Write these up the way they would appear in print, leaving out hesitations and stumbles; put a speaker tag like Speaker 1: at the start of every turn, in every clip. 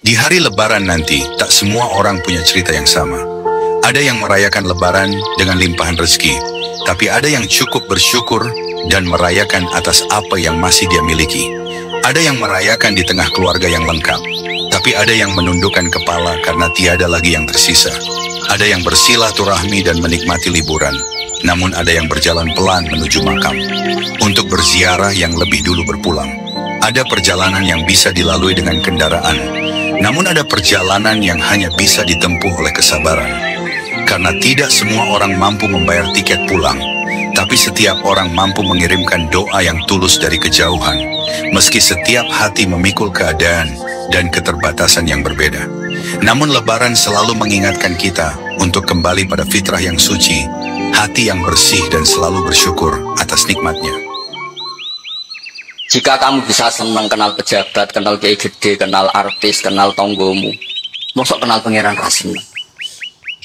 Speaker 1: Di hari Lebaran nanti, tak semua orang punya cerita yang sama. Ada yang merayakan Lebaran dengan limpahan rezeki, tapi ada yang cukup bersyukur dan merayakan atas apa yang masih dia miliki. Ada yang merayakan di tengah keluarga yang lengkap, tapi ada yang menundukkan kepala karena tiada lagi yang tersisa. Ada yang bersilaturahmi dan menikmati liburan, namun ada yang berjalan pelan menuju makam untuk berziarah yang lebih dulu berpulang. Ada perjalanan yang bisa dilalui dengan kendaraan, namun ada perjalanan yang hanya bisa ditempuh oleh kesabaran. Karena tidak semua orang mampu membayar tiket pulang, tapi setiap orang mampu mengirimkan doa yang tulus dari kejauhan, meski setiap hati memikul keadaan dan keterbatasan yang berbeda. Namun Lebaran selalu mengingatkan kita untuk kembali pada fitrah yang suci, hati yang bersih dan selalu bersyukur atas nikmatnya.
Speaker 2: Jika kamu bisa senang kenal pejabat, kenal kiai gede, kenal artis, kenal tonggomu, mosok kenal pangeran rasen.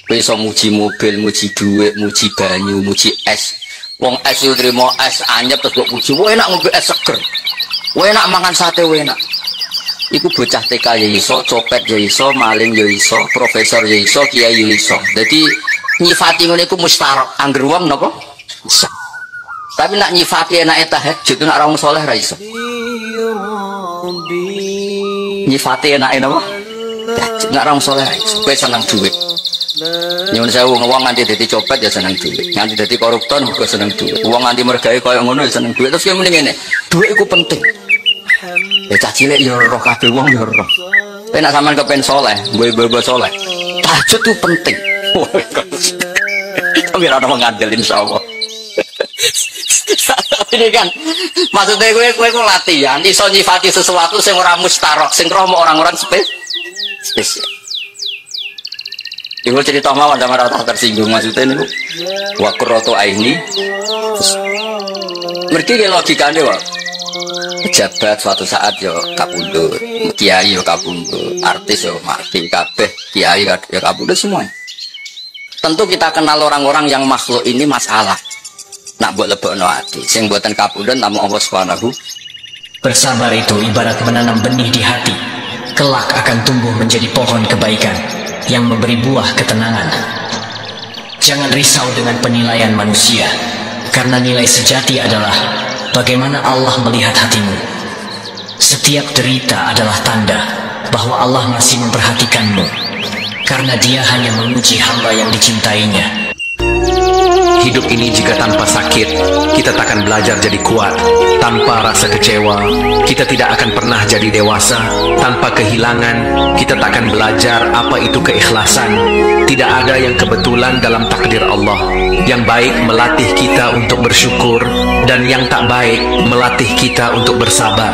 Speaker 2: Bisa muji mobil, muji duit, muji banyu, muji es. Wong es itu terima es anyep terus muji. Wah enak ngombe es seger. Wah enak mangan sate, wah enak. Iku bocah TK ya iso, copet ya iso, maling ya iso, profesor ya iso, kiai ya iso. Jadi nyifati ngono iku mustarok. Angger wong napa? Iso. Tapi nak nyifati enake tahajud nak ra wong saleh ra iso. Nyifati enake napa? Tahajud nak ra wong saleh ra iso. Kowe seneng duit. Nyuwun sewu wong nganti dadi copet ya seneng duit. Nganti dadi koruptor juga seneng duit. Wong nganti mergawe koyo ngono ya seneng duit. Terus ki mending ngene. Duit iku penting. Ya cah cilik ya roh kabeh wong ya roh. Tapi nek sampean kepen saleh, mbok saleh. Tahajud itu penting. Tapi ora ono ngandel insyaallah. Ini kan maksudnya kowe latihan iso nyifati sesuatu sing ora mustarok, sing roh orang-orang spesial. Ibu cerita mawon sama rata tersinggung maksudnya ini wa qurratu aini. Mergi logikane wae. Pejabat suatu saat yo kapundhut, kiai yo kapundhut, artis yo mati kabeh, kiai yo kapundhut semua. Tentu kita kenal orang-orang yang makhluk ini masalah. Nak buat lebokno ati, sing mboten kapundhut namung Allah Subhanahu.
Speaker 3: Bersabar itu ibarat menanam benih di hati, kelak akan tumbuh menjadi pohon kebaikan yang memberi buah ketenangan. Jangan risau dengan penilaian manusia, karena nilai sejati adalah bagaimana Allah melihat hatimu. Setiap derita adalah tanda bahwa Allah masih memperhatikanmu, karena Dia hanya menguji hamba yang dicintainya.
Speaker 4: Hidup ini jika tanpa sakit, kita takkan belajar jadi kuat. Tanpa rasa kecewa, kita tidak akan pernah jadi dewasa. Tanpa kehilangan, kita takkan belajar apa itu keikhlasan. Tidak ada yang kebetulan dalam takdir Allah. Yang baik melatih kita untuk bersyukur, dan yang tak baik melatih kita untuk bersabar.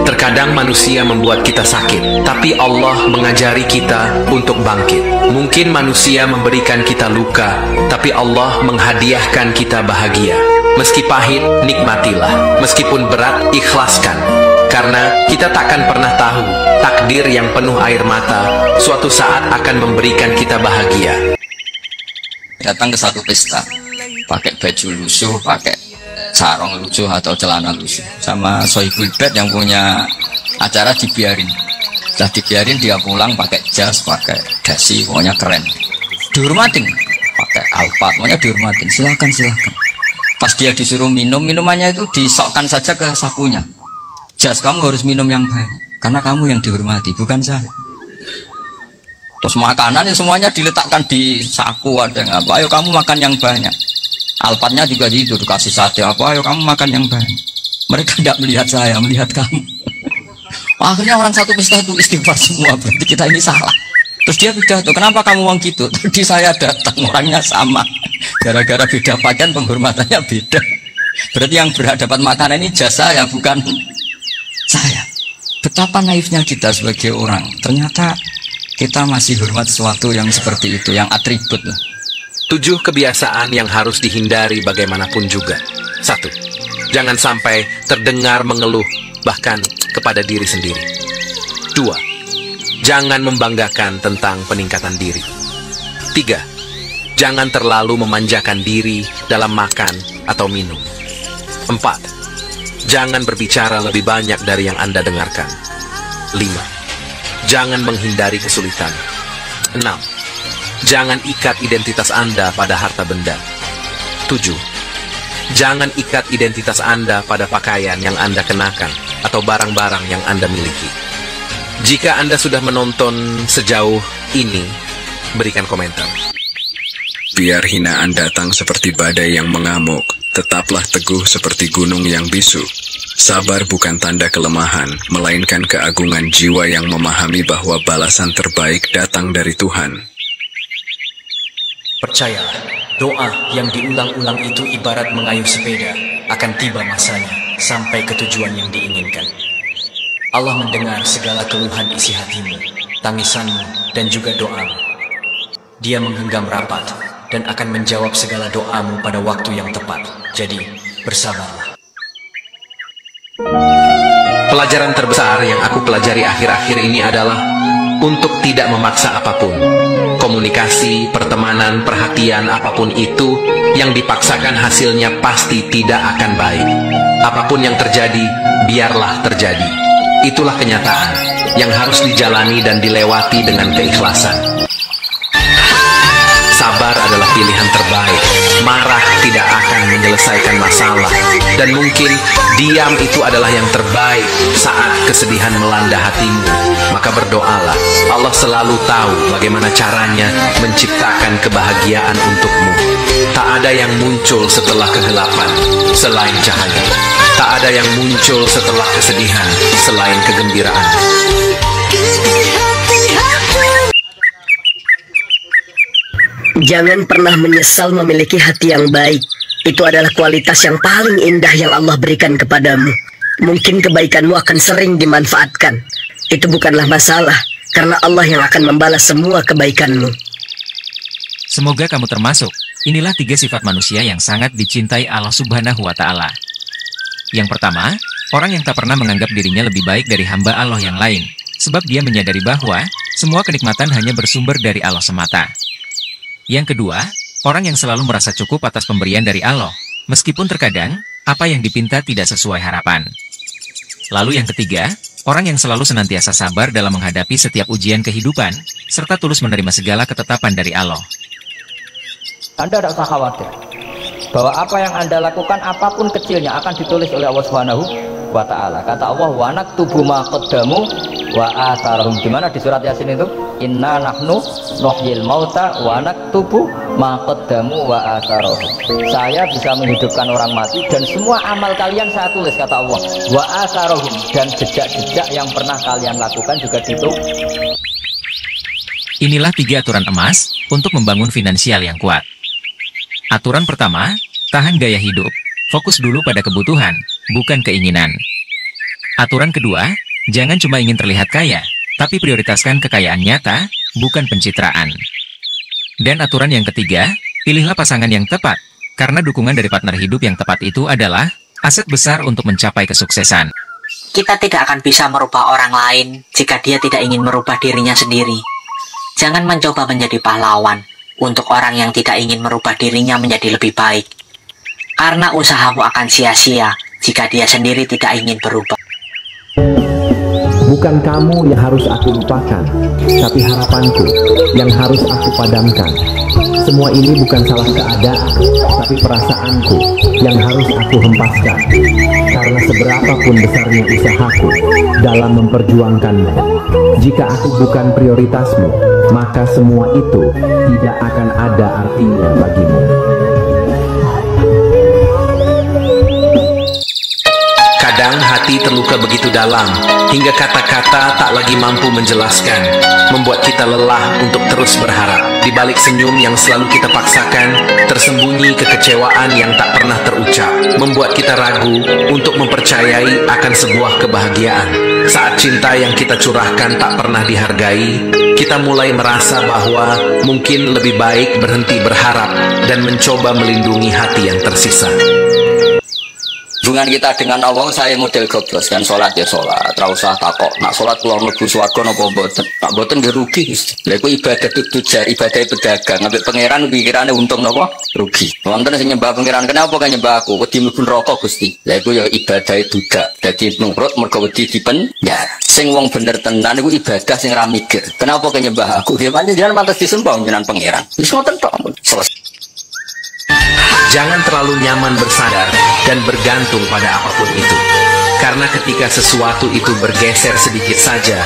Speaker 4: Terkadang manusia membuat kita sakit, tapi Allah mengajari kita untuk bangkit. Mungkin manusia memberikan kita luka, tapi Allah menghadiahkan kita bahagia. Meski pahit, nikmatilah. Meskipun berat, ikhlaskan. Karena kita takkan pernah tahu takdir yang penuh air mata suatu saat akan memberikan kita bahagia.
Speaker 2: Datang ke satu pesta, pakai baju lusuh, pakai sarung lusuh atau celana lusuh, sama sohibul bed yang punya acara dibiarin. Setelah dibiarin dia pulang pakai jas, pakai dasi, pokoknya keren. Dihormatin, pakai alpat, pokoknya dihormatin. Silakan. Pas dia disuruh minum, minumannya itu disokkan saja ke sakunya. Jas, kamu harus minum yang banyak, karena kamu yang dihormati, bukan saya. Terus makanannya semuanya diletakkan di saku, ada yang apa, ayo kamu makan yang banyak. Alpatnya juga gitu, dikasih sate apa, ayo kamu makan yang banyak. Mereka tidak melihat saya, melihat kamu. Akhirnya orang satu pesta itu istighfar semua, berarti kita ini salah. Terus dia pidato, kenapa kamu uang gitu? Tadi saya datang, orangnya sama. Gara-gara beda pakaian, penghormatannya beda. Berarti yang berhak dapat makanan ini jasa ya, bukan saya. Betapa naifnya kita sebagai orang. Ternyata kita masih hormat sesuatu yang seperti itu, yang atribut lah.
Speaker 4: 7 kebiasaan yang harus dihindari bagaimanapun juga. 1. Jangan sampai terdengar mengeluh, bahkan kepada diri sendiri. 2. Jangan membanggakan tentang peningkatan diri. 3. Jangan terlalu memanjakan diri dalam makan atau minum. 4. Jangan berbicara lebih banyak dari yang Anda dengarkan. 5. Jangan menghindari kesulitan. 6. Jangan ikat identitas Anda pada harta benda. 7. Jangan ikat identitas Anda pada pakaian yang Anda kenakan atau barang-barang yang Anda miliki. Jika Anda sudah menonton sejauh ini, berikan komentar.
Speaker 5: Biar hinaan datang seperti badai yang mengamuk, tetaplah teguh seperti gunung yang bisu. Sabar bukan tanda kelemahan, melainkan keagungan jiwa yang memahami bahwa balasan terbaik datang dari Tuhan.
Speaker 3: Percayalah, doa yang diulang-ulang itu ibarat mengayuh sepeda, akan tiba masanya sampai ke tujuan yang diinginkan. Allah mendengar segala keluhan isi hatimu, tangisanmu, dan juga doamu. Dia menggenggam rapat dan akan menjawab segala doamu pada waktu yang tepat. Jadi, bersabarlah.
Speaker 4: Pelajaran terbesar yang aku pelajari akhir-akhir ini adalah untuk tidak memaksa apapun. Komunikasi, pertemanan, perhatian, apapun itu yang dipaksakan hasilnya pasti tidak akan baik. Apapun yang terjadi, biarlah terjadi. Itulah kenyataan yang harus dijalani dan dilewati dengan keikhlasan. Sabar adalah pilihan terbaik. Marah tidak akan menyelesaikan masalah. Dan mungkin diam itu adalah yang terbaik saat kesedihan melanda hatimu. Maka berdoalah. Allah selalu tahu bagaimana caranya menciptakan kebahagiaan untukmu. Tak ada yang muncul setelah kegelapan selain cahaya. Tak ada yang muncul setelah kesedihan selain kegembiraan.
Speaker 6: Jangan pernah menyesal memiliki hati yang baik. Itu adalah kualitas yang paling indah yang Allah berikan kepadamu. Mungkin kebaikanmu akan sering dimanfaatkan. Itu bukanlah masalah, karena Allah yang akan membalas semua kebaikanmu.
Speaker 7: Semoga kamu termasuk. Inilah 3 sifat manusia yang sangat dicintai Allah Subhanahu wa Ta'ala. Yang pertama, orang yang tak pernah menganggap dirinya lebih baik dari hamba Allah yang lain, sebab dia menyadari bahwa semua kenikmatan hanya bersumber dari Allah semata. Yang kedua, orang yang selalu merasa cukup atas pemberian dari Allah, meskipun terkadang apa yang dipinta tidak sesuai harapan. Lalu yang ketiga, orang yang selalu senantiasa sabar dalam menghadapi setiap ujian kehidupan, serta tulus menerima segala ketetapan dari Allah.
Speaker 8: Anda tidak usah khawatir bahwa apa yang Anda lakukan, apapun kecilnya, akan ditulis oleh Allah Subhanahu wa Ta'ala. Kata Allah, wa naktubu ma qaddamu wa atharahum. Di mana di surat Yasin itu? Inna nahnu nuhyil mauta wa naktubu ma qaddamu wa atharahum. Saya bisa menghidupkan orang mati dan semua amal kalian saya tulis, kata Allah. Wa atharahum, dan jejak-jejak yang pernah kalian lakukan juga ditulis.
Speaker 7: Inilah 3 aturan emas untuk membangun finansial yang kuat. Aturan pertama, tahan gaya hidup. Fokus dulu pada kebutuhan, bukan keinginan. Aturan kedua, jangan cuma ingin terlihat kaya, tapi prioritaskan kekayaan nyata, bukan pencitraan. Dan aturan yang ketiga, pilihlah pasangan yang tepat, karena dukungan dari partner hidup yang tepat itu adalah aset besar untuk mencapai kesuksesan.
Speaker 9: Kita tidak akan bisa merubah orang lain jika dia tidak ingin merubah dirinya sendiri. Jangan mencoba menjadi pahlawan untuk orang yang tidak ingin merubah dirinya menjadi lebih baik. Karena usahamu akan sia-sia jika dia sendiri tidak ingin berubah.
Speaker 10: Bukan kamu yang harus aku lupakan, tapi harapanku yang harus aku padamkan. Semua ini bukan salah keadaan, tapi perasaanku yang harus aku hempaskan. Karena seberapapun besarnya usahaku dalam memperjuangkanmu, jika aku bukan prioritasmu, maka semua itu tidak akan ada artinya bagimu.
Speaker 4: Kadang hati terluka begitu dalam, hingga kata-kata tak lagi mampu menjelaskan, membuat kita lelah untuk terus berharap. Di balik senyum yang selalu kita paksakan, tersembunyi kekecewaan yang tak pernah terucap, membuat kita ragu untuk mempercayai akan sebuah kebahagiaan. Saat cinta yang kita curahkan tak pernah dihargai, kita mulai merasa bahwa mungkin lebih baik berhenti berharap dan mencoba melindungi hati yang tersisa.
Speaker 2: Hubungan kita dengan Allah saya model goblos kan, sholat ya sholat, ora usah takok. Nak sholat kula mlebu swarga napa mboten? Tak mboten nggih rugi Gusti. Lha iku ibadah tujar, ibadah pedagang, ambek pangeran pikirane untung napa? Rugi. Wonten sing nyembah pangeran, kenapa kan nyembah aku? Wedi mlebu neraka Gusti. Lha iku ya ibadah duga. Dadi nurut mergo wedi dipen. Ya, sing wong bener tenan iku ibadah sing ra mikir. Kenapa kan nyembah aku? Nggih pancen jenengan pantes disembah jenengan pangeran. Wis ngoten tok. Selesai.
Speaker 4: Jangan terlalu nyaman bersandar dan bergantung pada apapun itu. Karena ketika sesuatu itu bergeser sedikit saja,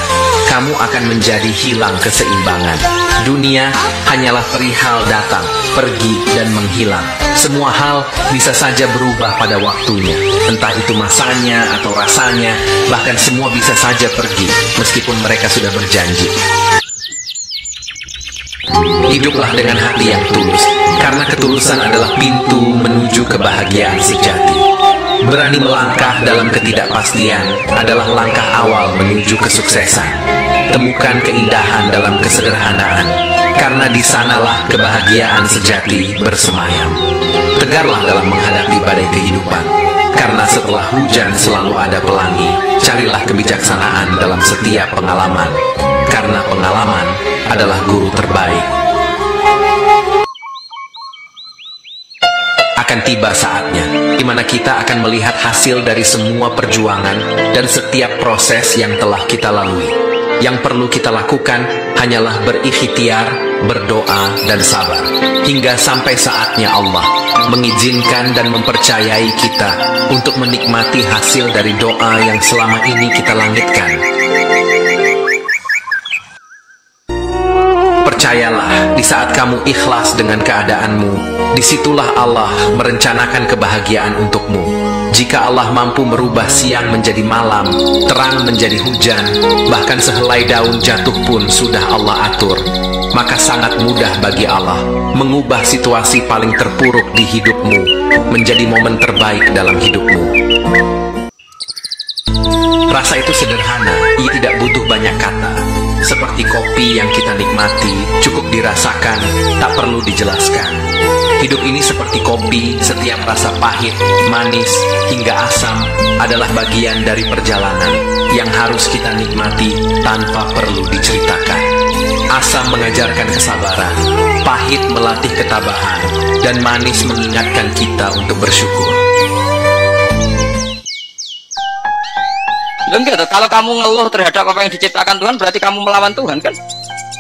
Speaker 4: kamu akan menjadi hilang keseimbangan. Dunia hanyalah perihal datang, pergi, dan menghilang. Semua hal bisa saja berubah pada waktunya. Entah itu masanya atau rasanya, bahkan semua bisa saja pergi, meskipun mereka sudah berjanji. Hiduplah dengan hati yang tulus, karena ketulusan adalah pintu menuju kebahagiaan sejati. Berani melangkah dalam ketidakpastian adalah langkah awal menuju kesuksesan. Temukan keindahan dalam kesederhanaan, karena di sanalah kebahagiaan sejati bersemayam. Tegarlah dalam menghadapi badai kehidupan, karena setelah hujan selalu ada pelangi. Carilah kebijaksanaan dalam setiap pengalaman, karena pengalaman adalah guru terbaik. Akan tiba saatnya di mana kita akan melihat hasil dari semua perjuangan dan setiap proses yang telah kita lalui. Yang perlu kita lakukan hanyalah berikhtiar, berdoa, dan sabar hingga sampai saatnya Allah mengizinkan dan mempercayai kita untuk menikmati hasil dari doa yang selama ini kita langitkan. Percayalah, di saat kamu ikhlas dengan keadaanmu, disitulah Allah merencanakan kebahagiaan untukmu. Jika Allah mampu merubah siang menjadi malam, terang menjadi hujan, bahkan sehelai daun jatuh pun sudah Allah atur, maka sangat mudah bagi Allah mengubah situasi paling terpuruk di hidupmu menjadi momen terbaik dalam hidupmu. Rasa itu sederhana, ia tidak butuh banyak kata. Seperti kopi yang kita nikmati, cukup dirasakan, tak perlu dijelaskan. Hidup ini seperti kopi, setiap rasa pahit, manis, hingga asam adalah bagian dari perjalanan yang harus kita nikmati tanpa perlu diceritakan. Asam mengajarkan kesabaran, pahit melatih ketabahan, dan manis mengingatkan kita untuk bersyukur.
Speaker 2: Enggak, kalau kamu ngeluh terhadap apa yang diciptakan Tuhan, berarti kamu melawan Tuhan kan?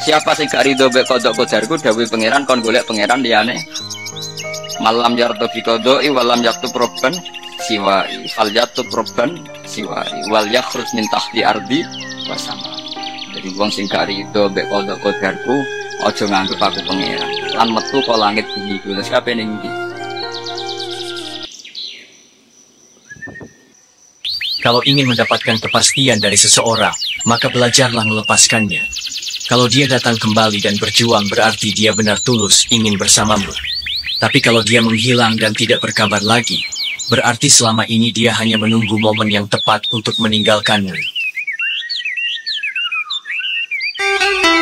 Speaker 2: Siapa sing gak ridho mek kodok kodarku dawuh pangeran kon golek pangeran liyane. Malam yardo bi kodoi walam yaktu proban siwai fal yaktu proban siwai wal yakhruj min tahti ardi wasama. Jadi wong sing gak ridho mek kodok kodarku aja nganggep aku pangeran. Lan metu kok langit bumi ku. Terus kabeh ning ndi?
Speaker 3: Kalau ingin mendapatkan kepastian dari seseorang, maka belajarlah melepaskannya. Kalau dia datang kembali dan berjuang, berarti dia benar tulus ingin bersamamu. Tapi kalau dia menghilang dan tidak berkabar lagi, berarti selama ini dia hanya menunggu momen yang tepat untuk meninggalkanmu.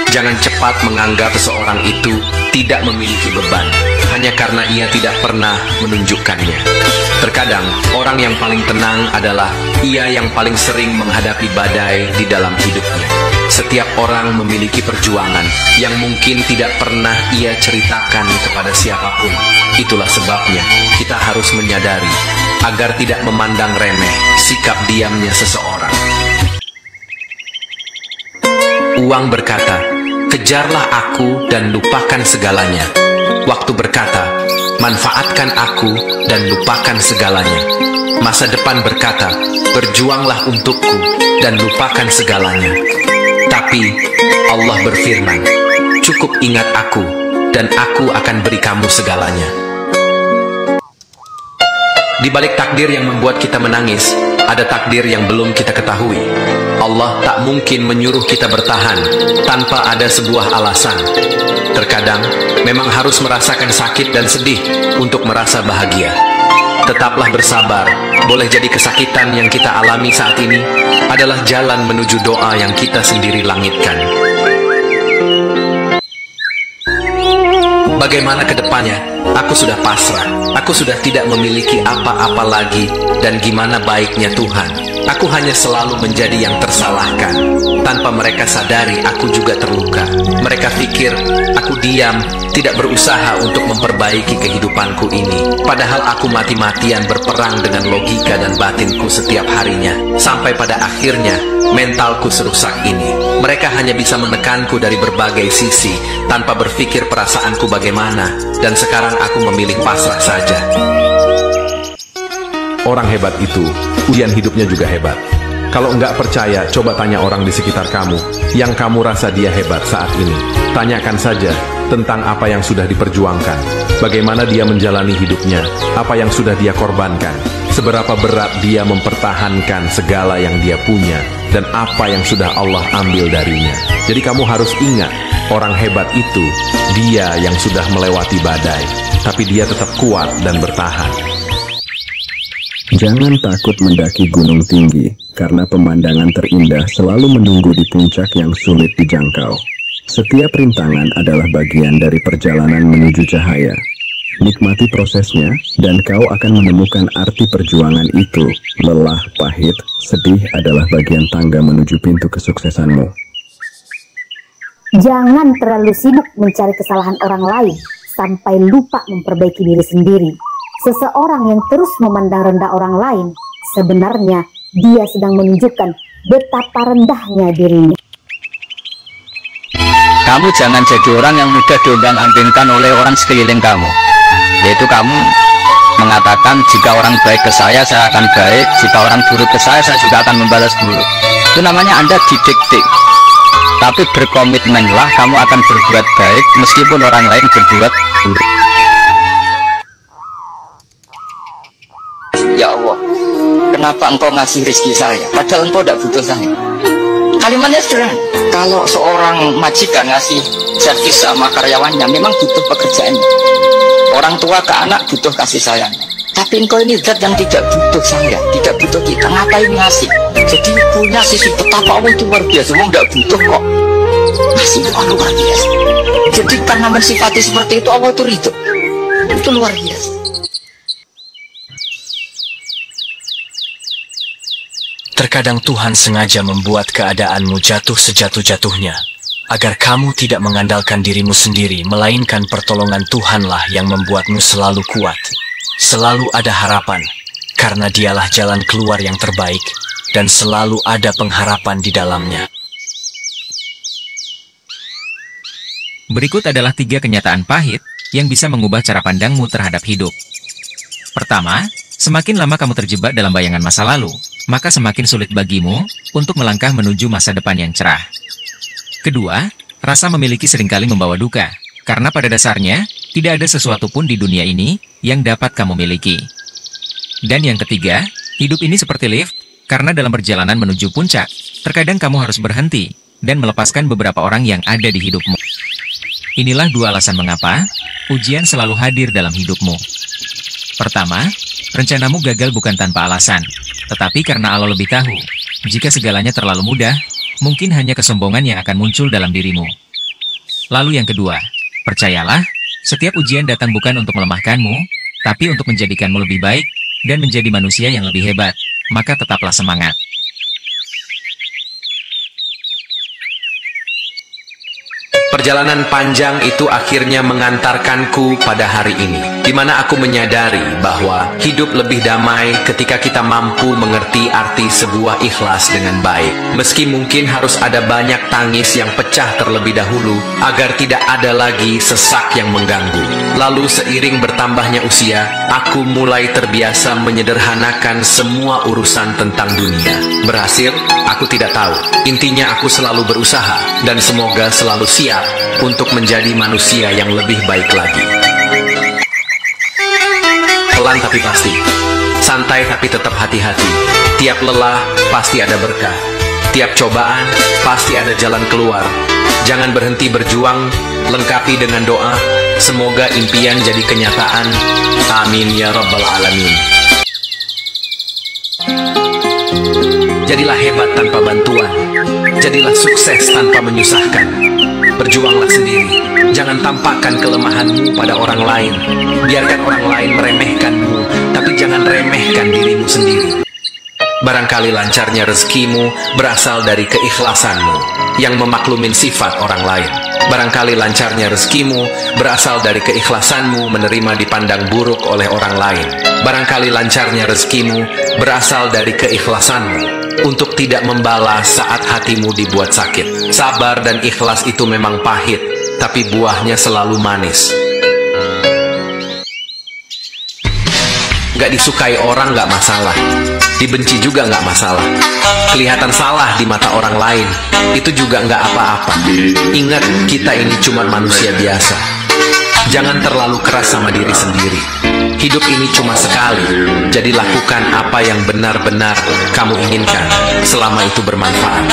Speaker 4: Jangan cepat menganggap seseorang itu tidak memiliki beban hanya karena ia tidak pernah menunjukkannya. Terkadang orang yang paling tenang adalah ia yang paling sering menghadapi badai di dalam hidupnya. Setiap orang memiliki perjuangan yang mungkin tidak pernah ia ceritakan kepada siapapun. Itulah sebabnya kita harus menyadari agar tidak memandang remeh sikap diamnya seseorang. Uang berkata, kejarlah aku dan lupakan segalanya. Waktu berkata, manfaatkan aku dan lupakan segalanya. Masa depan berkata, berjuanglah untukku dan lupakan segalanya. Tapi Allah berfirman, cukup ingat aku dan aku akan beri kamu segalanya. Di balik takdir yang membuat kita menangis, ada takdir yang belum kita ketahui. Allah tak mungkin menyuruh kita bertahan tanpa ada sebuah alasan. Terkadang memang harus merasakan sakit dan sedih untuk merasa bahagia. Tetaplah bersabar. Boleh jadi kesakitan yang kita alami saat ini adalah jalan menuju doa yang kita sendiri langitkan. Bagaimana ke depannya? Aku sudah pasrah. Aku sudah tidak memiliki apa-apa lagi. Dan gimana baiknya Tuhan? Aku hanya selalu menjadi yang tersalahkan. Tanpa mereka sadari, aku juga terluka. Mereka pikir aku diam, tidak berusaha untuk memperbaiki kehidupanku ini. Padahal aku mati-matian berperang dengan logika dan batinku setiap harinya. Sampai pada akhirnya, mentalku serusak ini. Mereka hanya bisa menekanku dari berbagai sisi, tanpa berpikir perasaanku bagaimana. Dan sekarang aku memilih pasrah saja.
Speaker 10: Orang hebat itu, ujian hidupnya juga hebat. Kalau enggak percaya, coba tanya orang di sekitar kamu, yang kamu rasa dia hebat saat ini. Tanyakan saja tentang apa yang sudah diperjuangkan, bagaimana dia menjalani hidupnya, apa yang sudah dia korbankan, seberapa berat dia mempertahankan segala yang dia punya, dan apa yang sudah Allah ambil darinya. Jadi kamu harus ingat, orang hebat itu, dia yang sudah melewati badai, tapi dia tetap kuat dan bertahan.
Speaker 5: Jangan takut mendaki gunung tinggi, karena pemandangan terindah selalu menunggu di puncak yang sulit dijangkau. Setiap rintangan adalah bagian dari perjalanan menuju cahaya. Nikmati prosesnya, dan kau akan menemukan arti perjuangan itu. Lelah, pahit, sedih adalah bagian tangga menuju pintu kesuksesanmu.
Speaker 11: Jangan terlalu sibuk mencari kesalahan orang lain, sampai lupa memperbaiki diri sendiri. Seseorang yang terus memandang rendah orang lain, sebenarnya dia sedang menunjukkan betapa rendahnya dirinya.
Speaker 2: Kamu jangan jadi orang yang mudah diombang-ambingkan oleh orang sekeliling kamu. Yaitu kamu mengatakan, jika orang baik ke saya akan baik, jika orang buruk ke saya juga akan membalas buruk. Itu namanya Anda didikte. Tapi berkomitmenlah kamu akan berbuat baik meskipun orang lain berbuat buruk. Ya Allah, kenapa engkau ngasih rezeki saya padahal engkau tidak butuh saya? Kalimatnya sederhana. Kalau seorang majikan ngasih servis sama karyawannya, memang butuh pekerjaannya. Orang tua ke anak butuh kasih sayang. Tapi engkau ini zat yang tidak butuh saya, tidak butuh kita. Ngapain ngasih? Jadi punya sisi betapa Allah itu luar biasa. Allah tidak butuh kok. Ngasih itu luar biasa. Jadi karena mensifati seperti itu, Allah itu ridho. Itu luar biasa.
Speaker 3: Terkadang Tuhan sengaja membuat keadaanmu jatuh sejatuh-jatuhnya, agar kamu tidak mengandalkan dirimu sendiri, melainkan pertolongan Tuhanlah yang membuatmu selalu kuat. Selalu ada harapan, karena dialah jalan keluar yang terbaik, dan selalu ada pengharapan di dalamnya.
Speaker 7: Berikut adalah 3 kenyataan pahit yang bisa mengubah cara pandangmu terhadap hidup. Pertama, semakin lama kamu terjebak dalam bayangan masa lalu, maka semakin sulit bagimu untuk melangkah menuju masa depan yang cerah. Kedua, rasa memiliki seringkali membawa duka, karena pada dasarnya tidak ada sesuatu pun di dunia ini yang dapat kamu miliki. Dan yang ketiga, hidup ini seperti lift, karena dalam perjalanan menuju puncak, terkadang kamu harus berhenti dan melepaskan beberapa orang yang ada di hidupmu. Inilah 2 alasan mengapa ujian selalu hadir dalam hidupmu. Pertama, rencanamu gagal bukan tanpa alasan, tetapi karena Allah lebih tahu. Jika segalanya terlalu mudah, mungkin hanya kesombongan yang akan muncul dalam dirimu. Lalu yang kedua, percayalah, setiap ujian datang bukan untuk melemahkanmu, tapi untuk menjadikanmu lebih baik, dan menjadi manusia yang lebih hebat. Maka tetaplah semangat.
Speaker 4: Perjalanan panjang itu akhirnya mengantarkanku pada hari ini, di mana aku menyadari bahwa hidup lebih damai ketika kita mampu mengerti arti sebuah ikhlas dengan baik. Meski mungkin harus ada banyak tangis yang pecah terlebih dahulu, agar tidak ada lagi sesak yang mengganggu. Lalu seiring bertambahnya usia, aku mulai terbiasa menyederhanakan semua urusan tentang dunia. Berhasil? Aku tidak tahu. Intinya aku selalu berusaha, dan semoga selalu siap untuk menjadi manusia yang lebih baik lagi. Pelan tapi pasti, santai tapi tetap hati-hati. Tiap lelah pasti ada berkah, tiap cobaan pasti ada jalan keluar. Jangan berhenti berjuang, lengkapi dengan doa. Semoga impian jadi kenyataan. Amin ya rabbal alamin. Jadilah hebat tanpa bantuan, jadilah sukses tanpa menyusahkan. berjuanglah sendiri. Jangan tampakkan kelemahanmu pada orang lain. Biarkan orang lain meremehkanmu, tapi jangan remehkan dirimu sendiri. Barangkali lancarnya rezekimu berasal dari keikhlasanmu yang memaklumin sifat orang lain. Barangkali lancarnya rezekimu berasal dari keikhlasanmu menerima dipandang buruk oleh orang lain. Barangkali lancarnya rezekimu berasal dari keikhlasanmu untuk tidak membalas saat hatimu dibuat sakit. Sabar dan ikhlas itu memang pahit, tapi buahnya selalu manis. Gak disukai orang gak masalah, dibenci juga gak masalah. Kelihatan salah di mata orang lain, itu juga gak apa-apa. Ingat, kita ini cuma manusia biasa. Jangan terlalu keras sama diri sendiri. Hidup ini cuma sekali, jadi lakukan apa yang benar-benar kamu inginkan selama itu bermanfaat.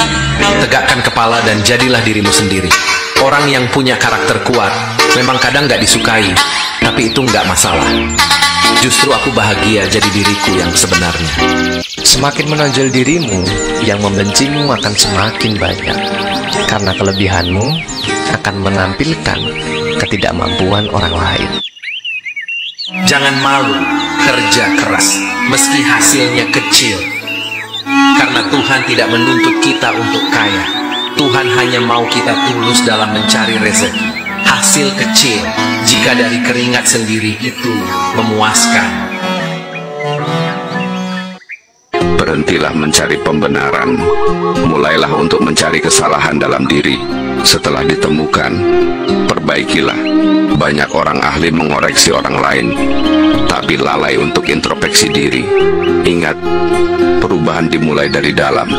Speaker 4: Tegakkan kepala dan jadilah dirimu sendiri. Orang yang punya karakter kuat memang kadang gak disukai, tapi itu gak masalah. Justru aku bahagia jadi diriku yang sebenarnya.
Speaker 12: Semakin menonjol dirimu, yang membencimu akan semakin banyak. Karena kelebihanmu akan menampilkan ketidakmampuan orang lain.
Speaker 4: Jangan malu, kerja keras, meski hasilnya kecil. Karena Tuhan tidak menuntut kita untuk kaya. Tuhan hanya mau kita tulus dalam mencari rezeki. Hasil kecil, jika dari keringat sendiri itu memuaskan.
Speaker 13: Berhentilah mencari pembenaran, mulailah untuk mencari kesalahan dalam diri. Setelah ditemukan, perbaikilah. Banyak orang ahli mengoreksi orang lain, tapi lalai untuk introspeksi diri. Ingat, perubahan dimulai dari dalam.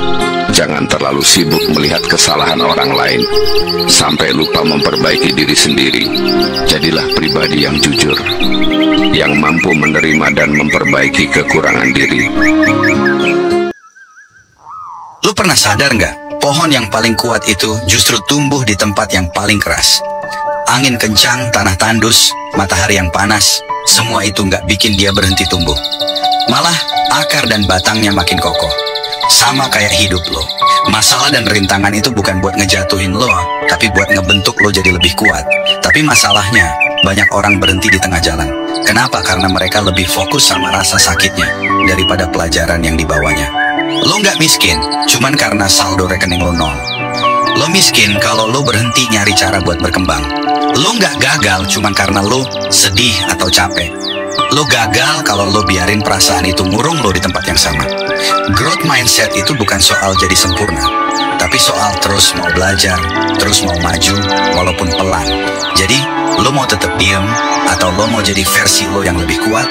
Speaker 13: Jangan terlalu sibuk melihat kesalahan orang lain, sampai lupa memperbaiki diri sendiri. Jadilah pribadi yang jujur, yang mampu menerima dan memperbaiki kekurangan diri.
Speaker 1: Lu pernah sadar nggak? Pohon yang paling kuat itu justru tumbuh di tempat yang paling keras. Angin kencang, tanah tandus, matahari yang panas, semua itu nggak bikin dia berhenti tumbuh. Malah akar dan batangnya makin kokoh. Sama kayak hidup lo. Masalah dan rintangan itu bukan buat ngejatuhin lo, tapi buat ngebentuk lo jadi lebih kuat. Tapi masalahnya, banyak orang berhenti di tengah jalan. Kenapa? Karena mereka lebih fokus sama rasa sakitnya daripada pelajaran yang dibawanya. Lo nggak miskin, cuman karena saldo rekening lo nol. Lo miskin kalau lo berhenti nyari cara buat berkembang. Lo nggak gagal cuman karena lo sedih atau capek. Lo gagal kalau lo biarin perasaan itu ngurung lo di tempat yang sama. Growth mindset itu bukan soal jadi sempurna, tapi soal terus mau belajar, terus mau maju, walaupun pelan. Jadi, lo mau tetap diem, atau lo mau jadi versi lo yang lebih kuat?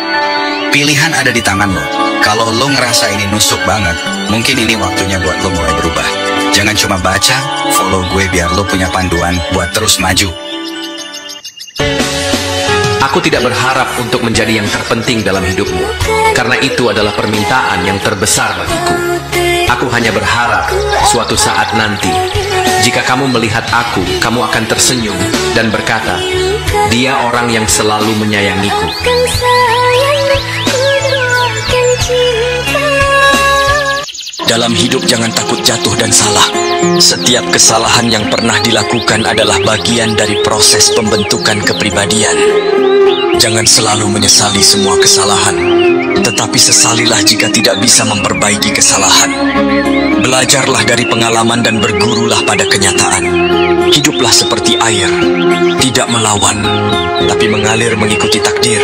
Speaker 1: Pilihan ada di tangan lo. Kalau lo ngerasa ini nusuk banget, mungkin ini waktunya buat lo mulai berubah. Jangan cuma baca, follow gue biar lo punya panduan buat terus maju.
Speaker 4: Aku tidak berharap untuk menjadi yang terpenting dalam hidupmu, karena itu adalah permintaan yang terbesar bagiku. Aku hanya berharap suatu saat nanti, jika kamu melihat aku, kamu akan tersenyum dan berkata, dia orang yang selalu menyayangiku.
Speaker 14: Dalam hidup jangan takut jatuh dan salah. Setiap kesalahan yang pernah dilakukan adalah bagian dari proses pembentukan kepribadian. Jangan selalu menyesali semua kesalahan, tetapi sesalilah jika tidak bisa memperbaiki kesalahan. Belajarlah dari pengalaman dan bergurulah pada kenyataan. Hiduplah seperti air, tidak melawan, tapi mengalir mengikuti takdir.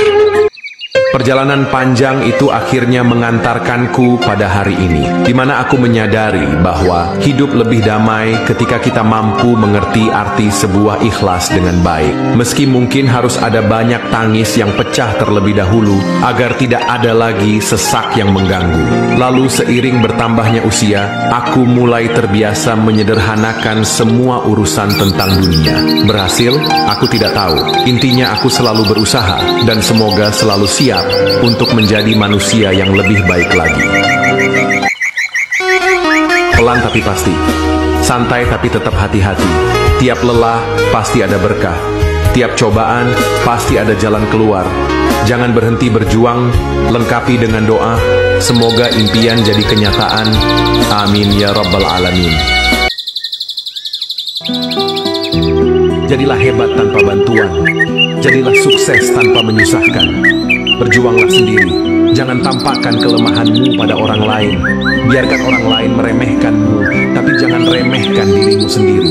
Speaker 4: Perjalanan panjang itu akhirnya mengantarkanku pada hari ini, di mana aku menyadari bahwa hidup lebih damai ketika kita mampu mengerti arti sebuah ikhlas dengan baik. Meski mungkin harus ada banyak tangis yang pecah terlebih dahulu, agar tidak ada lagi sesak yang mengganggu. Lalu seiring bertambahnya usia, aku mulai terbiasa menyederhanakan semua urusan tentang dunia. Berhasil? Aku tidak tahu. Intinya aku selalu berusaha, dan semoga selalu siap untuk menjadi manusia yang lebih baik lagi. Pelan tapi pasti, santai tapi tetap hati-hati. Tiap lelah pasti ada berkah, tiap cobaan pasti ada jalan keluar. Jangan berhenti berjuang, lengkapi dengan doa. Semoga impian jadi kenyataan. Amin ya rabbal alamin. Jadilah hebat tanpa bantuan. Jadilah sukses tanpa menyusahkan. Berjuanglah sendiri. Jangan tampakkan kelemahanmu pada orang lain. Biarkan orang lain meremehkanmu, tapi jangan remehkan dirimu sendiri.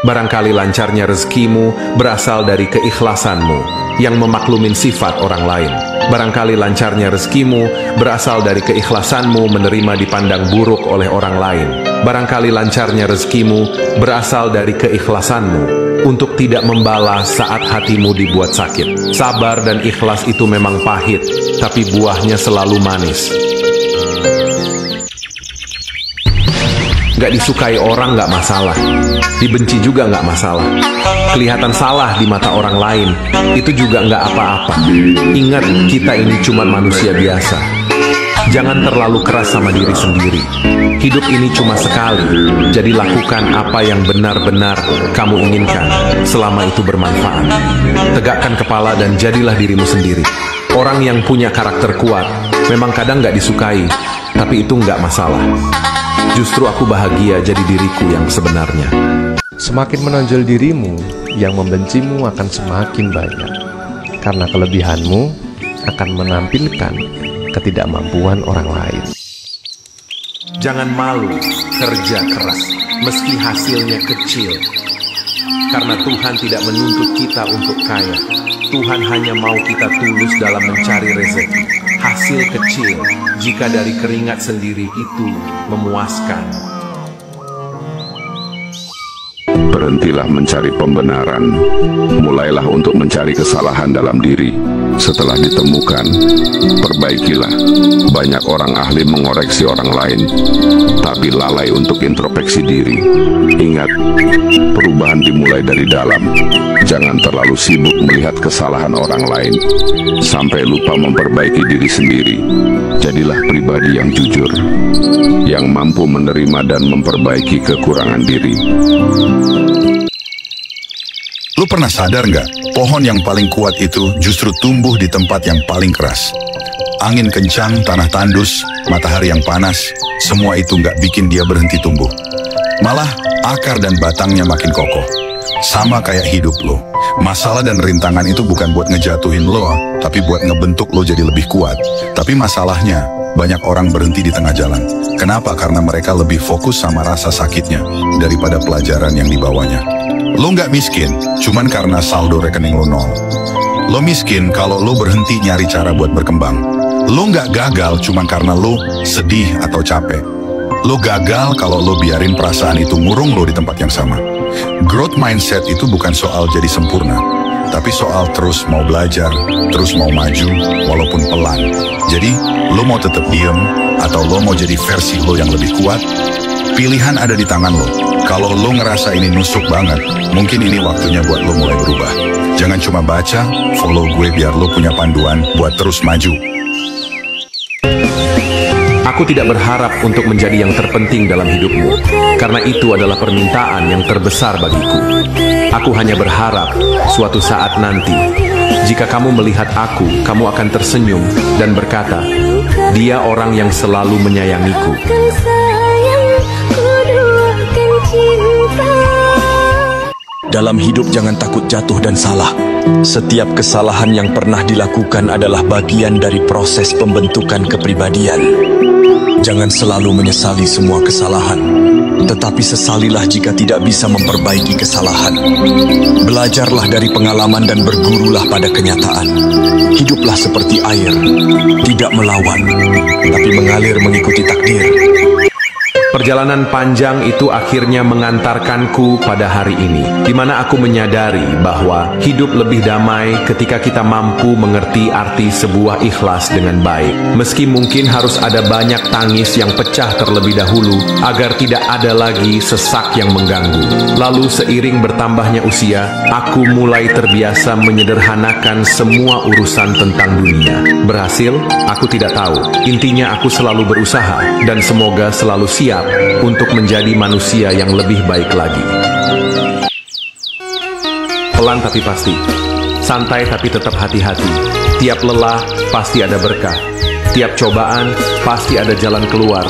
Speaker 4: Barangkali lancarnya rezekimu berasal dari keikhlasanmu yang memaklumin sifat orang lain. Barangkali lancarnya rezekimu berasal dari keikhlasanmu menerima dipandang buruk oleh orang lain. Barangkali lancarnya rezekimu berasal dari keikhlasanmu untuk tidak membalas saat hatimu dibuat sakit. Sabar dan ikhlas itu memang pahit, tapi buahnya selalu manis. Gak disukai orang gak masalah, dibenci juga gak masalah. Kelihatan salah di mata orang lain, itu juga gak apa-apa. Ingat, kita ini cuma manusia biasa. Jangan terlalu keras sama diri sendiri. Hidup ini cuma sekali, jadi lakukan apa yang benar-benar kamu inginkan selama itu bermanfaat. Tegakkan kepala dan jadilah dirimu sendiri. Orang yang punya karakter kuat memang kadang gak disukai, tapi itu gak masalah. Justru aku bahagia jadi diriku yang sebenarnya.
Speaker 12: Semakin menonjol dirimu, yang membencimu akan semakin banyak. Karena kelebihanmu akan menampilkan ketidakmampuan orang lain.
Speaker 4: Jangan malu kerja keras, meski hasilnya kecil. Karena Tuhan tidak menuntut kita untuk kaya. Tuhan hanya mau kita tulus dalam mencari rezeki. Hasil kecil, jika dari keringat sendiri itu memuaskan.
Speaker 13: Berhentilah mencari pembenaran, mulailah untuk mencari kesalahan dalam diri. Setelah ditemukan, perbaikilah. Banyak orang ahli mengoreksi orang lain, tapi lalai untuk introspeksi diri. Ingat, perubahan dimulai dari dalam. Jangan terlalu sibuk melihat kesalahan orang lain, sampai lupa memperbaiki diri sendiri. Jadilah pribadi yang jujur, yang mampu menerima dan memperbaiki kekurangan diri.
Speaker 1: Lu pernah sadar nggak, pohon yang paling kuat itu justru tumbuh di tempat yang paling keras. Angin kencang, tanah tandus, matahari yang panas, semua itu nggak bikin dia berhenti tumbuh. Malah akar dan batangnya makin kokoh. Sama kayak hidup lo. Masalah dan rintangan itu bukan buat ngejatuhin lo, tapi buat ngebentuk lo jadi lebih kuat. Tapi masalahnya, banyak orang berhenti di tengah jalan. Kenapa? Karena mereka lebih fokus sama rasa sakitnya daripada pelajaran yang dibawanya. Lo nggak miskin, cuman karena saldo rekening lo nol. Lo miskin kalau lo berhenti nyari cara buat berkembang. Lo nggak gagal cuman karena lo sedih atau capek. Lo gagal kalau lo biarin perasaan itu ngurung lo di tempat yang sama. Growth mindset itu bukan soal jadi sempurna, tapi soal terus mau belajar, terus mau maju, walaupun pelan. Jadi, lo mau tetap diem, atau lo mau jadi versi lo yang lebih kuat? Pilihan ada di tangan lo. Kalau lo ngerasa ini nusuk banget, mungkin ini waktunya buat lo mulai berubah. Jangan cuma baca, follow gue biar lo punya panduan buat terus maju.
Speaker 4: Aku tidak berharap untuk menjadi yang terpenting dalam hidupmu, karena itu adalah permintaan yang terbesar bagiku. Aku hanya berharap suatu saat nanti, jika kamu melihat aku, kamu akan tersenyum dan berkata, dia orang yang selalu menyayangiku.
Speaker 14: Dalam hidup jangan takut jatuh dan salah. Setiap kesalahan yang pernah dilakukan adalah bagian dari proses pembentukan kepribadian. Jangan selalu menyesali semua kesalahan, tetapi sesalilah jika tidak bisa memperbaiki kesalahan. Belajarlah dari pengalaman dan bergurulah pada kenyataan. Hiduplah seperti air, tidak melawan, tapi mengalir mengikuti takdir.
Speaker 4: Perjalanan panjang itu akhirnya mengantarkanku pada hari ini, di mana aku menyadari bahwa hidup lebih damai ketika kita mampu mengerti arti sebuah ikhlas dengan baik. Meski mungkin harus ada banyak tangis yang pecah terlebih dahulu, agar tidak ada lagi sesak yang mengganggu. Lalu seiring bertambahnya usia, aku mulai terbiasa menyederhanakan semua urusan tentang dunia. Berhasil? Aku tidak tahu. Intinya aku selalu berusaha, dan semoga selalu siap untuk menjadi manusia yang lebih baik lagi. Pelan tapi pasti, santai tapi tetap hati-hati. Tiap lelah pasti ada berkah, tiap cobaan pasti ada jalan keluar.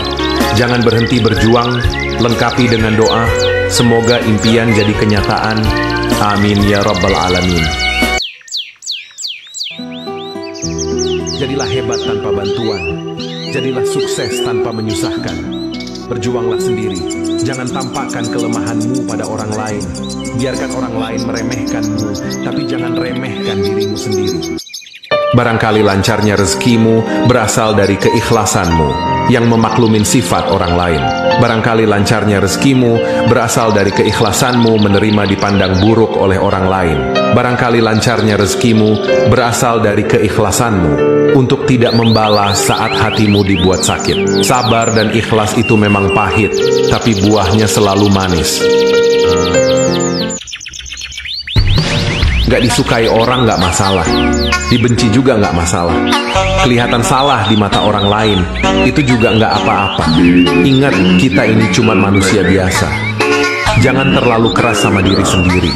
Speaker 4: Jangan berhenti berjuang, lengkapi dengan doa. Semoga impian jadi kenyataan. Amin ya Rabbal Alamin. Jadilah hebat tanpa bantuan. Jadilah sukses tanpa menyusahkan. Berjuanglah sendiri. Jangan tampakkan kelemahanmu pada orang lain. Biarkan orang lain meremehkanmu, tapi jangan remehkan dirimu sendiri. Barangkali lancarnya rezekimu berasal dari keikhlasanmu yang memaklumin sifat orang lain. Barangkali lancarnya rezekimu berasal dari keikhlasanmu menerima dipandang buruk oleh orang lain. Barangkali lancarnya rezekimu berasal dari keikhlasanmu untuk tidak membalas saat hatimu dibuat sakit. Sabar dan ikhlas itu memang pahit, tapi buahnya selalu manis. Gak disukai orang gak masalah, dibenci juga gak masalah. Kelihatan salah di mata orang lain, itu juga gak apa-apa. Ingat, kita ini cuma manusia biasa. Jangan terlalu keras sama diri sendiri.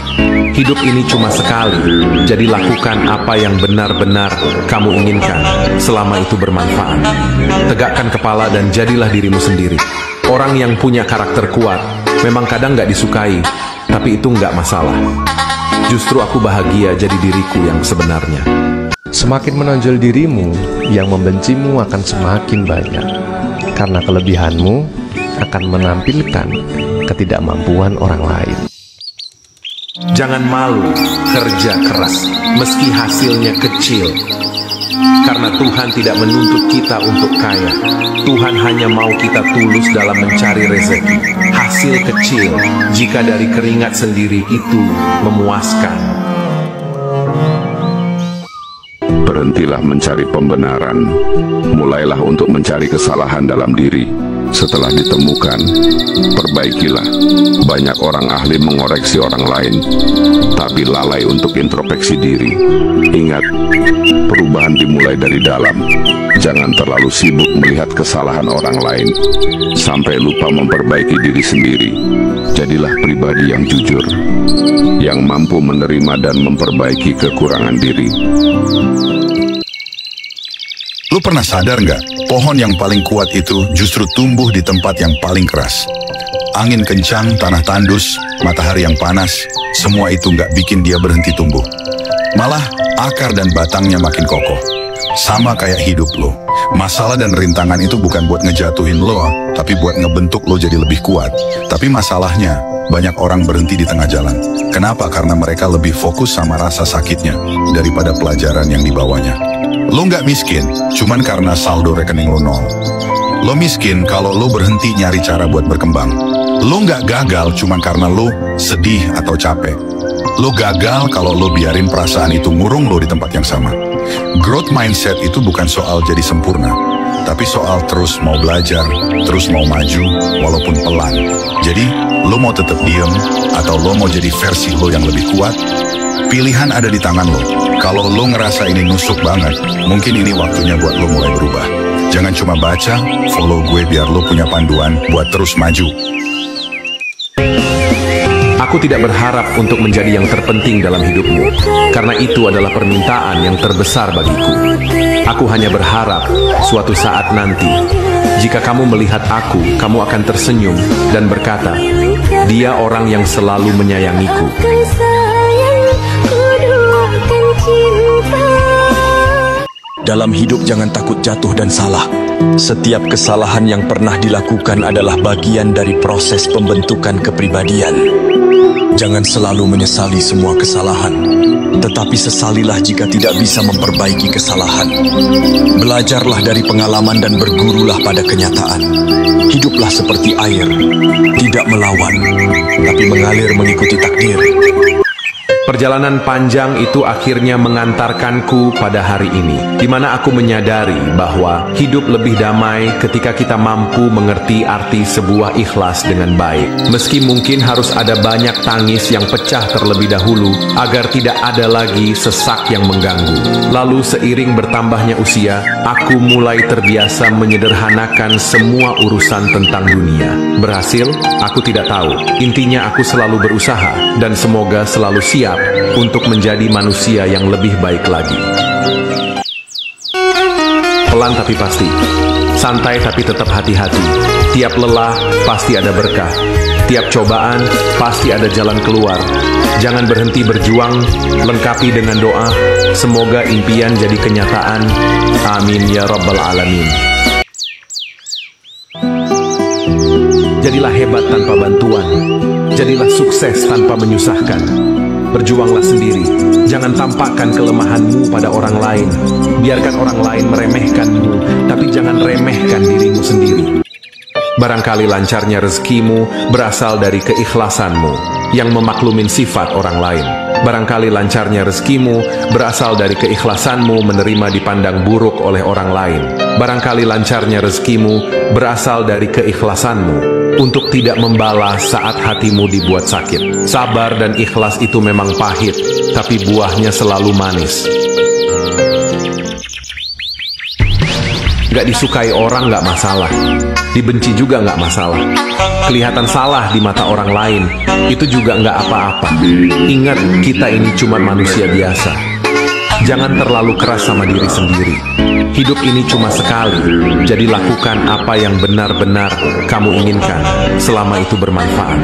Speaker 4: Hidup ini cuma sekali, jadi lakukan apa yang benar-benar kamu inginkan selama itu bermanfaat. Tegakkan kepala dan jadilah dirimu sendiri. Orang yang punya karakter kuat memang kadang gak disukai, tapi itu gak masalah. Justru aku bahagia jadi diriku yang sebenarnya.
Speaker 12: Semakin menonjol dirimu, yang membencimu akan semakin banyak. Karena kelebihanmu akan menampilkan ketidakmampuan orang lain.
Speaker 4: Jangan malu, kerja keras, meski hasilnya kecil. Karena Tuhan tidak menuntut kita untuk kaya. Tuhan hanya mau kita tulus dalam mencari rezeki. Hasil kecil, jika dari keringat sendiri itu memuaskan.
Speaker 13: Berhentilah mencari pembenaran. Mulailah untuk mencari kesalahan dalam diri. Setelah ditemukan, perbaikilah. Banyak orang ahli mengoreksi orang lain, tapi lalai untuk introspeksi diri. Ingat, perubahan dimulai dari dalam. Jangan terlalu sibuk melihat kesalahan orang lain, sampai lupa memperbaiki diri sendiri. Jadilah pribadi yang jujur, yang mampu menerima dan memperbaiki kekurangan diri.
Speaker 1: Lu pernah sadar nggak, pohon yang paling kuat itu justru tumbuh di tempat yang paling keras. Angin kencang, tanah tandus, matahari yang panas, semua itu nggak bikin dia berhenti tumbuh. Malah akar dan batangnya makin kokoh. Sama kayak hidup lo. Masalah dan rintangan itu bukan buat ngejatuhin lo, tapi buat ngebentuk lo jadi lebih kuat. Tapi masalahnya, banyak orang berhenti di tengah jalan. Kenapa? Karena mereka lebih fokus sama rasa sakitnya daripada pelajaran yang dibawanya. Lo nggak miskin, cuman karena saldo rekening lo nol. Lo miskin kalau lo berhenti nyari cara buat berkembang. Lo nggak gagal cuman karena lo sedih atau capek. Lo gagal kalau lo biarin perasaan itu ngurung lo di tempat yang sama. Growth mindset itu bukan soal jadi sempurna, tapi soal terus mau belajar, terus mau maju, walaupun pelan. Jadi, lo mau tetap diem, atau lo mau jadi versi lo yang lebih kuat? Pilihan ada di tangan lo. Kalau lo ngerasa ini nusuk banget, mungkin ini waktunya buat lo mulai berubah. Jangan cuma baca, follow gue biar lo punya panduan buat terus maju.
Speaker 4: Aku tidak berharap untuk menjadi yang terpenting dalam hidupmu, karena itu adalah permintaan yang terbesar bagiku. Aku hanya berharap suatu saat nanti, jika kamu melihat aku, kamu akan tersenyum dan berkata, dia orang yang selalu menyayangiku.
Speaker 14: Dalam hidup jangan takut jatuh dan salah. Setiap kesalahan yang pernah dilakukan adalah bagian dari proses pembentukan kepribadian. Jangan selalu menyesali semua kesalahan, tetapi sesalilah jika tidak bisa memperbaiki kesalahan. Belajarlah dari pengalaman dan bergurulah pada kenyataan. Hiduplah seperti air, tidak melawan, tapi mengalir mengikuti takdir.
Speaker 4: Perjalanan panjang itu akhirnya mengantarkanku pada hari ini, di mana aku menyadari bahwa hidup lebih damai ketika kita mampu mengerti arti sebuah ikhlas dengan baik. Meski mungkin harus ada banyak tangis yang pecah terlebih dahulu, agar tidak ada lagi sesak yang mengganggu. Lalu seiring bertambahnya usia, aku mulai terbiasa menyederhanakan semua urusan tentang dunia. Berhasil? Aku tidak tahu. Intinya aku selalu berusaha, dan semoga selalu siap untuk menjadi manusia yang lebih baik lagi. Pelan tapi pasti, santai tapi tetap hati-hati. Tiap lelah pasti ada berkah. Tiap cobaan pasti ada jalan keluar. Jangan berhenti berjuang, lengkapi dengan doa. Semoga impian jadi kenyataan. Amin ya Rabbal Alamin. Jadilah hebat tanpa bantuan. Jadilah sukses tanpa menyusahkan. Berjuanglah sendiri. Jangan tampakkan kelemahanmu pada orang lain. Biarkan orang lain meremehkanmu, tapi jangan remehkan dirimu sendiri. Barangkali lancarnya rezekimu berasal dari keikhlasanmu yang memaklumin sifat orang lain. Barangkali lancarnya rezekimu berasal dari keikhlasanmu menerima dipandang buruk oleh orang lain. Barangkali lancarnya rezekimu berasal dari keikhlasanmu untuk tidak membalas saat hatimu dibuat sakit. Sabar dan ikhlas itu memang pahit, tapi buahnya selalu manis. Gak disukai orang gak masalah, dibenci juga gak masalah. Kelihatan salah di mata orang lain, itu juga gak apa-apa. Ingat, kita ini cuma manusia biasa. Jangan terlalu keras sama diri sendiri. Hidup ini cuma sekali, jadi lakukan apa yang benar-benar kamu inginkan selama itu bermanfaat.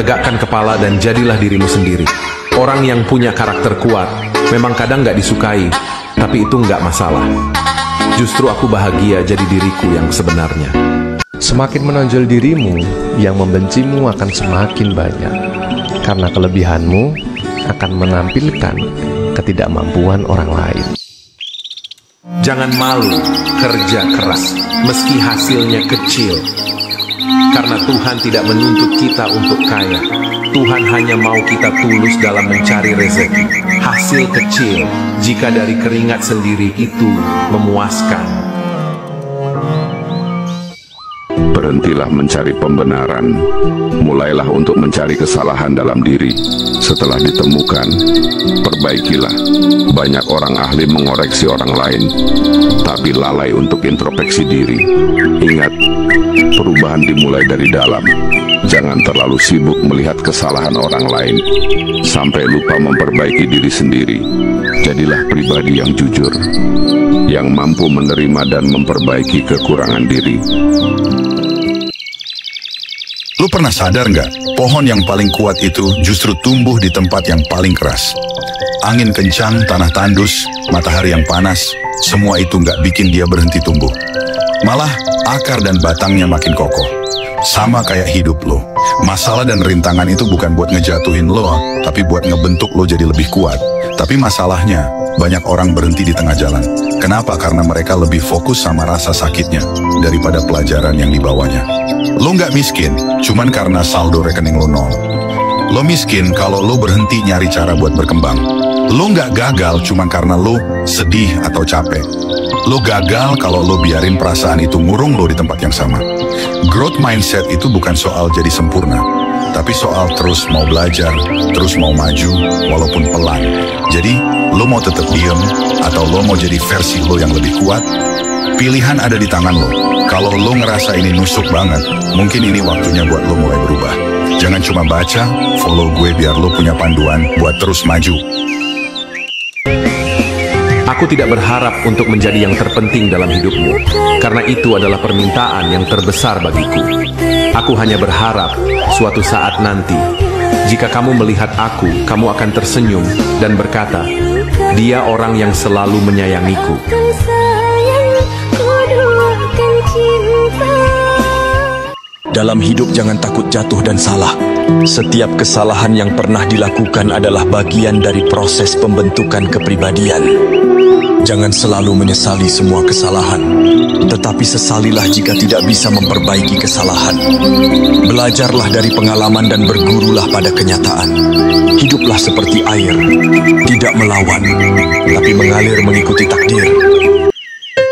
Speaker 4: Tegakkan kepala dan jadilah dirimu sendiri. Orang yang punya karakter kuat memang kadang gak disukai, tapi itu gak masalah. Justru aku bahagia jadi diriku yang sebenarnya.
Speaker 12: Semakin menonjol dirimu, yang membencimu akan semakin banyak. Karena kelebihanmu akan menampilkan ketidakmampuan orang lain.
Speaker 4: Jangan malu kerja keras, meski hasilnya kecil. Karena Tuhan tidak menuntut kita untuk kaya. Tuhan hanya mau kita tulus dalam mencari rezeki. Hasil kecil, jika dari keringat sendiri itu memuaskan.
Speaker 13: Berhentilah mencari pembenaran, mulailah untuk mencari kesalahan dalam diri. Setelah ditemukan, perbaikilah. Banyak orang ahli mengoreksi orang lain, tapi lalai untuk introspeksi diri. Ingat, perubahan dimulai dari dalam. Jangan terlalu sibuk melihat kesalahan orang lain, sampai lupa memperbaiki diri sendiri. Jadilah pribadi yang jujur, yang mampu menerima dan memperbaiki kekurangan diri.
Speaker 1: Lu pernah sadar nggak, pohon yang paling kuat itu justru tumbuh di tempat yang paling keras. Angin kencang, tanah tandus, matahari yang panas, semua itu nggak bikin dia berhenti tumbuh. Malah akar dan batangnya makin kokoh. Sama kayak hidup lo. Masalah dan rintangan itu bukan buat ngejatuhin lo, tapi buat ngebentuk lo jadi lebih kuat. Tapi masalahnya, banyak orang berhenti di tengah jalan. Kenapa? Karena mereka lebih fokus sama rasa sakitnya daripada pelajaran yang dibawanya. Lo nggak miskin, cuman karena saldo rekening lo nol. Lo miskin kalau lo berhenti nyari cara buat berkembang. Lo nggak gagal cuman karena lo sedih atau capek. Lo gagal kalau lo biarin perasaan itu ngurung lo di tempat yang sama. Growth mindset itu bukan soal jadi sempurna, tapi soal terus mau belajar, terus mau maju, walaupun pelan. Jadi, lo mau tetap diem, atau lo mau jadi versi lo yang lebih kuat? Pilihan ada di tangan lo. Kalau lo ngerasa ini nusuk banget, mungkin ini waktunya buat lo mulai berubah. Jangan cuma baca, follow gue biar lo punya panduan buat terus maju.
Speaker 4: Aku tidak berharap untuk menjadi yang terpenting dalam hidupmu, karena itu adalah permintaan yang terbesar bagiku. Aku hanya berharap suatu saat nanti, jika kamu melihat aku, kamu akan tersenyum dan berkata, dia orang yang selalu menyayangiku.
Speaker 14: Dalam hidup jangan takut jatuh dan salah. Setiap kesalahan yang pernah dilakukan adalah bagian dari proses pembentukan kepribadian. Jangan selalu menyesali semua kesalahan, tetapi sesalilah jika tidak bisa memperbaiki kesalahan. Belajarlah dari pengalaman dan bergurulah pada kenyataan. Hiduplah seperti air, tidak melawan, tapi mengalir mengikuti takdir.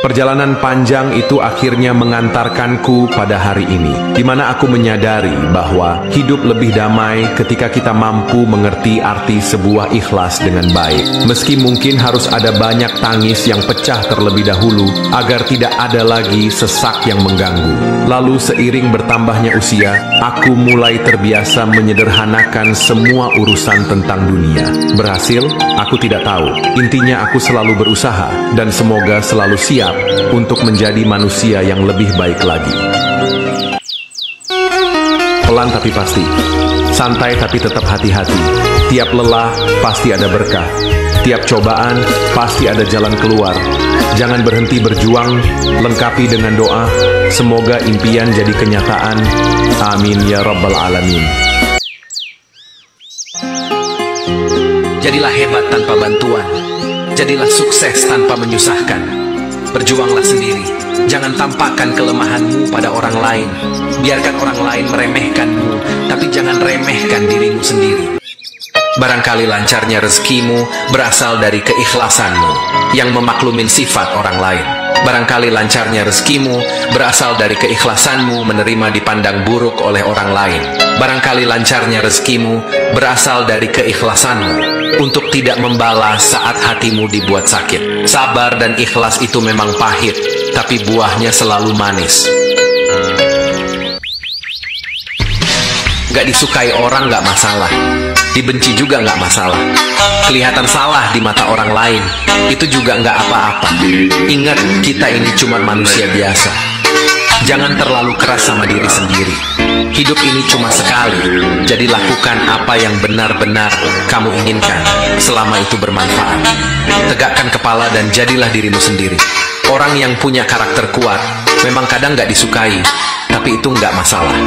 Speaker 4: Perjalanan panjang itu akhirnya mengantarkanku pada hari ini, di mana aku menyadari bahwa hidup lebih damai ketika kita mampu mengerti arti sebuah ikhlas dengan baik. Meski mungkin harus ada banyak tangis yang pecah terlebih dahulu, agar tidak ada lagi sesak yang mengganggu. Lalu seiring bertambahnya usia, aku mulai terbiasa menyederhanakan semua urusan tentang dunia. Berhasil? Aku tidak tahu. Intinya aku selalu berusaha, dan semoga selalu siap untuk menjadi manusia yang lebih baik lagi. pelan tapi pasti. Santai tapi tetap hati-hati. Tiap lelah pasti ada berkah. Tiap cobaan pasti ada jalan keluar. Jangan berhenti berjuang, lengkapi dengan doa. Semoga impian jadi kenyataan. Amin ya Rabbal Alamin. Jadilah hebat tanpa bantuan. Jadilah sukses tanpa menyusahkan. Berjuanglah sendiri. Jangan tampakkan kelemahanmu pada orang lain. Biarkan orang lain meremehkanmu, tapi jangan remehkan dirimu sendiri. Barangkali lancarnya rezekimu berasal dari keikhlasanmu yang memaklumin sifat orang lain. Barangkali lancarnya rezekimu berasal dari keikhlasanmu menerima dipandang buruk oleh orang lain. Barangkali lancarnya rezekimu berasal dari keikhlasanmu untuk tidak membalas saat hatimu dibuat sakit. Sabar dan ikhlas itu memang pahit, tapi buahnya selalu manis. Gak disukai orang gak masalah, dibenci juga gak masalah. Kelihatan salah di mata orang lain, itu juga gak apa-apa. Ingat, kita ini cuma manusia biasa. Jangan terlalu keras sama diri sendiri. Hidup ini cuma sekali, jadi lakukan apa yang benar-benar kamu inginkan selama itu bermanfaat. Tegakkan kepala dan jadilah dirimu sendiri. Orang yang punya karakter kuat memang kadang gak disukai, tapi itu gak masalah.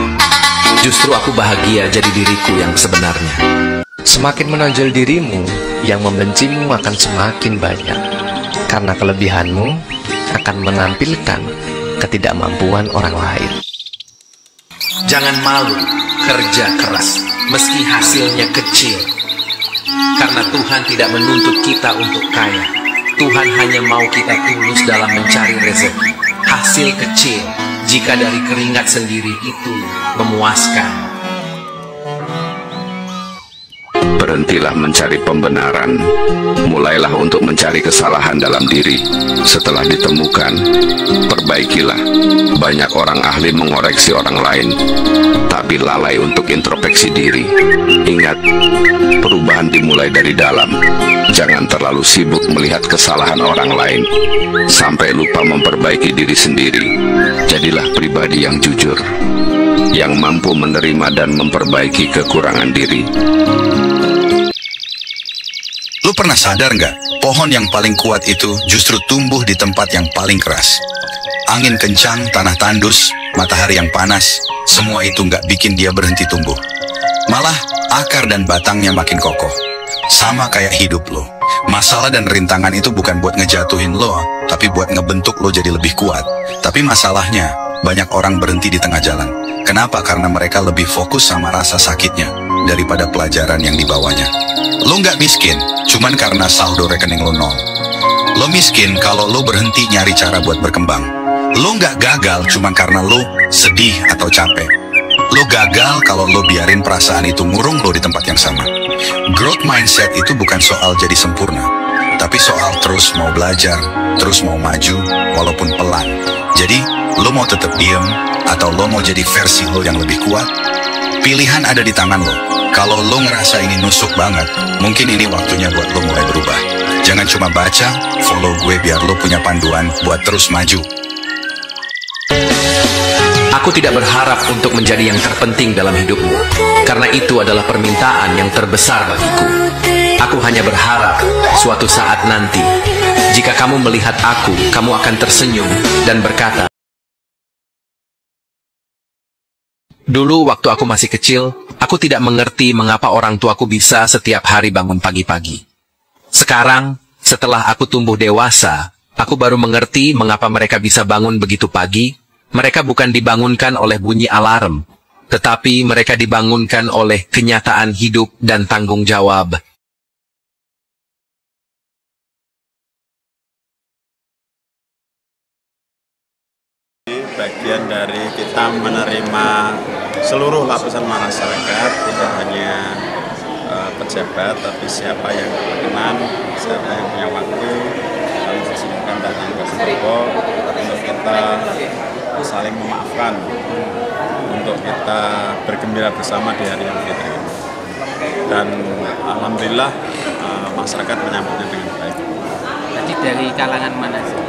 Speaker 4: Justru aku bahagia jadi diriku yang sebenarnya.
Speaker 12: Semakin menonjol dirimu, yang membencimu akan semakin banyak. Karena kelebihanmu akan menampilkan ketidakmampuan orang lain.
Speaker 4: Jangan malu, kerja keras, meski hasilnya kecil. Karena Tuhan tidak menuntut kita untuk kaya. Tuhan hanya mau kita tulus dalam mencari rezeki. Hasil kecil, jika dari keringat sendiri itu memuaskan.
Speaker 13: Berhentilah mencari pembenaran, mulailah untuk mencari kesalahan dalam diri. Setelah ditemukan, perbaikilah. Banyak orang ahli mengoreksi orang lain, tapi lalai untuk introspeksi diri. Ingat, perubahan dimulai dari dalam. Jangan terlalu sibuk melihat kesalahan orang lain, sampai lupa memperbaiki diri sendiri. Jadilah pribadi yang jujur, yang mampu menerima dan memperbaiki kekurangan diri.
Speaker 1: Lu pernah sadar nggak, pohon yang paling kuat itu justru tumbuh di tempat yang paling keras. Angin kencang, tanah tandus, matahari yang panas, semua itu nggak bikin dia berhenti tumbuh. Malah akar dan batangnya makin kokoh. Sama kayak hidup lo. Masalah dan rintangan itu bukan buat ngejatuhin lo, tapi buat ngebentuk lo jadi lebih kuat. Tapi masalahnya, banyak orang berhenti di tengah jalan. Kenapa? Karena mereka lebih fokus sama rasa sakitnya daripada pelajaran yang dibawanya. Lo nggak miskin, cuman karena saldo rekening lo nol. Lo miskin kalau lo berhenti nyari cara buat berkembang. Lo nggak gagal cuman karena lo sedih atau capek. Lo gagal kalau lo biarin perasaan itu ngurung lo di tempat yang sama. Growth mindset itu bukan soal jadi sempurna, tapi soal terus mau belajar, terus mau maju, walaupun pelan. Jadi, lo mau tetap diem, atau lo mau jadi versi lo yang lebih kuat? Pilihan ada di tangan lo. Kalau lo ngerasa ini nusuk banget, mungkin ini waktunya buat lo mulai berubah. Jangan cuma baca, follow gue biar lo punya panduan buat terus maju.
Speaker 4: Aku tidak berharap untuk menjadi yang terpenting dalam hidupmu, karena itu adalah permintaan yang terbesar bagiku. Aku hanya berharap suatu saat nanti, jika kamu melihat aku, kamu akan tersenyum dan berkata, dulu waktu aku masih kecil, aku tidak mengerti mengapa orang tuaku bisa setiap hari bangun pagi-pagi. Sekarang, setelah aku tumbuh dewasa, aku baru mengerti mengapa mereka bisa bangun begitu pagi. Mereka bukan dibangunkan oleh bunyi alarm, tetapi mereka dibangunkan oleh kenyataan hidup dan tanggung jawab.
Speaker 15: Bagian dari kita menerima seluruh lapisan masyarakat, tidak hanya pejabat, tapi siapa yang berkenan, siapa yang punya waktu, kami sesungguhkan datang ke Singapura untuk kita saling memaafkan, untuk kita bergembira bersama di hari yang kita ini. Dan alhamdulillah masyarakat menyambutnya dengan baik.
Speaker 16: Tadi dari kalangan mana sih?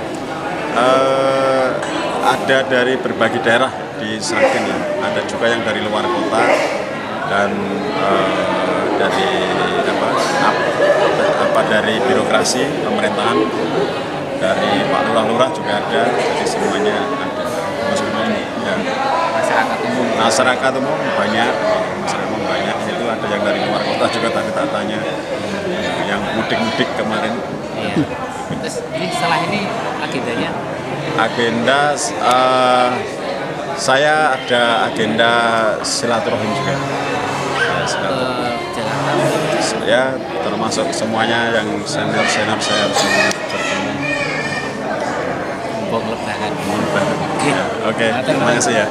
Speaker 15: Ada dari berbagai daerah, di Sragen ya, ada juga yang dari luar kota dan dari dari birokrasi pemerintahan, dari Pak Lurah juga ada, jadi semuanya ada. Meskipun ya, masyarakat umum banyak, itu ada yang dari luar kota juga tadi tak tanya, yang mudik-mudik kemarin.
Speaker 16: Iya. Terus ini setelah ini agendanya?
Speaker 15: Agenda saya ada agenda silaturahim juga. Ya, termasuk semuanya yang senior saya harus bertemu.
Speaker 16: Mumpung lebaran.
Speaker 15: Oke, terima kasih ya.